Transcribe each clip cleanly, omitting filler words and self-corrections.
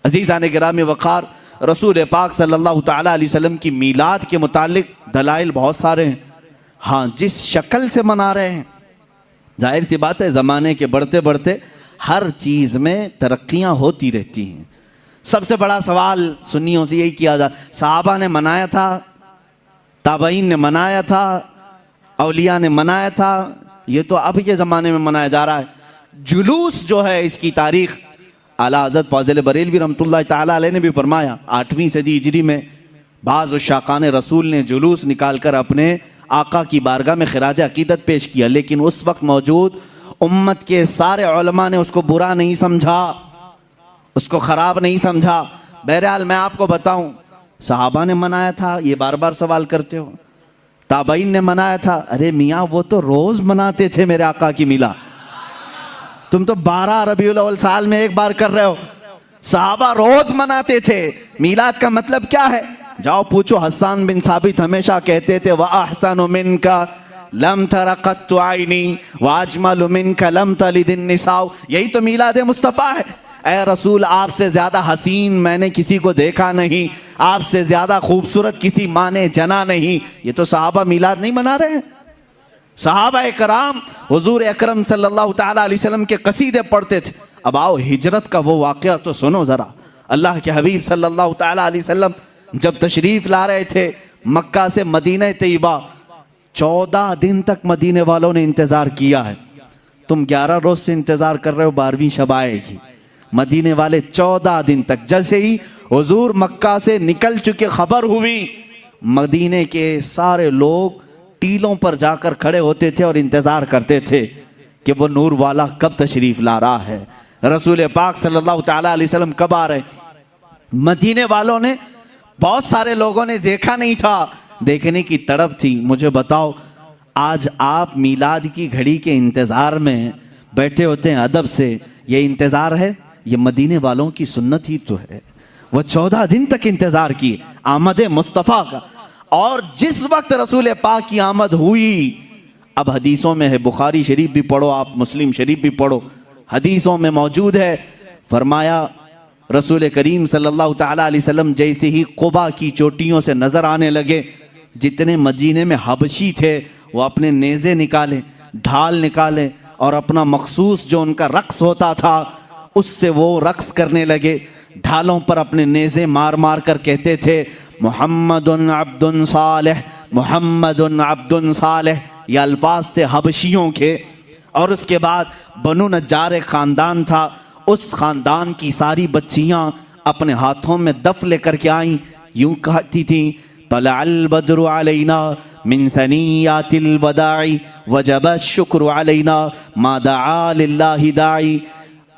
عزیزان گرامی وقار، رسول پاک صلی اللہ تعالیٰ علیہ وسلم کی میلاد کے متعلق دلائل بہت سارے ہیں۔ ہاں، جس شکل سے منا رہے ہیں، ظاہر سی بات ہے زمانے کے بڑھتے بڑھتے ہر چیز میں ترقیاں ہوتی رہتی ہیں۔ سب سے بڑا سوال سنیوں سے یہی کیا جاتا، صحابہ نے منایا تھا، تابعین نے منایا تھا، اولیاء نے منایا تھا، یہ تو اب کے زمانے میں منایا جا رہا ہے۔ جلوس جو ہے اس کی تاریخ اعلیٰ حضرت فاضل بریلوی رحمۃ اللہ تعالیٰ علیہ نے بھی فرمایا، 8ویں صدی ہجری میں بعض عشاقان رسول نے جلوس نکال کر اپنے آقا کی بارگاہ میں خراج عقیدت پیش کیا، لیکن اس وقت موجود امت کے سارے علماء نے اس کو برا نہیں سمجھا، اس کو خراب نہیں سمجھا۔ بہرحال میں آپ کو بتاؤں، صحابہ نے منایا تھا، یہ بار بار سوال کرتے ہو، تابعین نے منایا تھا، ارے میاں وہ تو روز مناتے تھے میرے آقا کی میلاد، تم تو 12 ربیع الاول سال میں ایک بار کر رہے ہو، صحابہ روز مناتے تھے۔ میلاد کا مطلب کیا ہے؟ جاؤ پوچھو، حسان بن ثابت ہمیشہ کہتے تھے وَأَحْسَنُ مِنْكَ لَمْ تَرَ قَطُّ عَيْنِي وَأَجْمَلُ مِنْكَ لَمْ تَلِدِ النِّسَاءُ۔ یہی تو میلاد مصطفیٰ ہے۔ اے رسول، آپ سے زیادہ حسین میں نے کسی کو دیکھا نہیں، آپ سے زیادہ خوبصورت کسی ماں نے جنا نہیں۔ یہ تو صحابہ میلاد نہیں منا رہے ہیں۔ صحابہ کرام حضور اکرم صلی اللہ تعالیٰ علیہ وسلم کے قصیدے پڑھتے تھے۔ اب آؤ ہجرت کا وہ واقعہ تو سنو ذرا۔ اللہ کے حبیب صلی اللہ تعالیٰ علیہ وسلم جب تشریف لا رہے تھے مکہ سے مدینہ طیبہ، 14 دن تک مدینے والوں نے انتظار کیا ہے۔ تم 11 روز سے انتظار کر رہے ہو 12ویں شب آئے گی، مدینے والے 14 دن تک۔ جیسے ہی حضور مکہ سے نکل چکے خبر ہوئی، مدینے کے سارے لوگ ٹیلوں پر جا کر کھڑے ہوتے تھے اور انتظار کرتے تھے کہ وہ نور والا کب تشریف لا رہا ہے، رسول پاک صلی اللہ تعالیٰ علیہ وسلم کب آ رہے۔ مدینے والوں نے، بہت سارے لوگوں نے دیکھا نہیں تھا، دیکھنے کی تڑپ تھی۔ مجھے بتاؤ، آج آپ میلاد کی گھڑی کے انتظار میں بیٹھے ہوتے ہیں ادب سے، یہ انتظار ہے؟ یہ مدینے والوں کی سنت ہی تو ہے۔ وہ 14 دن تک انتظار کی آمد مصطفیٰ کا، اور جس وقت رسول پاک کی آمد ہوئی، اب حدیثوں میں ہے، بخاری شریف بھی پڑھو آپ، مسلم شریف بھی پڑھو، حدیثوں میں موجود ہے، فرمایا رسول کریم صلی اللہ تعالیٰ علیہ وسلم جیسے ہی قبا کی چوٹیوں سے نظر آنے لگے، جتنے مدینے میں حبشی تھے وہ اپنے نیزے نکالے، ڈھال نکالے، اور اپنا مخصوص جو ان کا رقص ہوتا تھا اس سے وہ رقص کرنے لگے۔ ڈھالوں پر اپنے نیزے مار مار کر کہتے تھے محمد عبد صالح، محمد عبد صالح، یہ الفاظ تھے حبشیوں کے۔ اور اس کے بعد بنو نجار خاندان تھا، اس خاندان کی ساری بچیاں اپنے ہاتھوں میں دف لے کر کے آئیں، یوں کہتی تھیں طلع البدر علینا من ثنیات الوداع وجب الشکر علینا ما دعا للہ داعی۔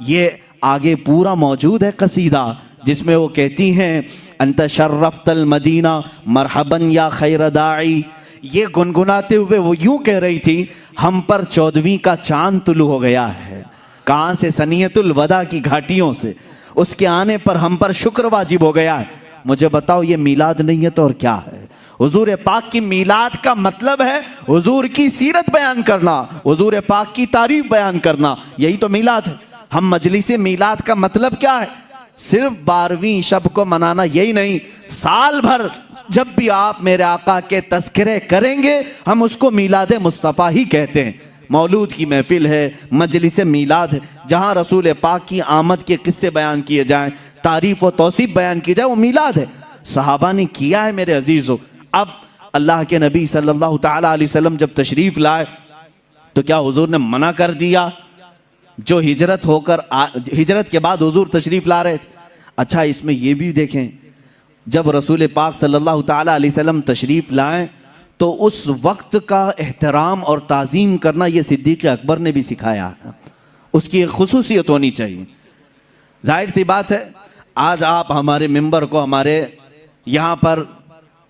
یہ آگے پورا موجود ہے قصیدہ جس میں وہ کہتی ہیں انت شرفت المدینہ مرحبا یا خیر داعی۔ یہ گنگناتے ہوئے وہ یوں کہہ رہی تھی ہم پر 14ویں کا چاند طلوع ہو گیا ہے۔ کہاں سے؟ ثنیۃ الوداع کی گھاٹیوں سے، اس کے آنے پر ہم پر شکر واجب ہو گیا ہے۔ مجھے بتاؤ یہ میلاد نہیں ہے تو اور کیا ہے؟ حضور پاک کی میلاد کا مطلب ہے حضور کی سیرت بیان کرنا، حضور پاک کی تعریف بیان کرنا، یہی تو میلاد ہے۔ ہم مجلس میلاد کا مطلب کیا ہے؟ صرف 12ویں شب کو منانا یہی نہیں، سال بھر جب بھی آپ میرے آقا کے تذکرے کریں گے ہم اس کو میلاد مصطفیٰ ہی کہتے ہیں۔ مولود کی محفل ہے، مجلس میلاد ہے، جہاں رسول پاک کی آمد کے قصے بیان کیے جائیں، تعریف و توصیف بیان کی جائے، وہ میلاد ہے۔ صحابہ نے کیا ہے میرے عزیزو۔ اب اللہ کے نبی صلی اللہ تعالیٰ علیہ وسلم جب تشریف لائے تو کیا حضور نے منع کر دیا؟ جو ہجرت کے بعد حضور تشریف لا رہے تھے۔ اچھا، اس میں یہ بھی دیکھیں، جب رسول پاک صلی اللہ تعالیٰ علیہ وسلم تشریف لائیں تو اس وقت کا احترام اور تعظیم کرنا یہ صدیق اکبر نے بھی سکھایا ہے، اس کی ایک خصوصیت ہونی چاہیے۔ ظاہر سی بات ہے، آج آپ ہمارے ممبر کو ہمارے یہاں پر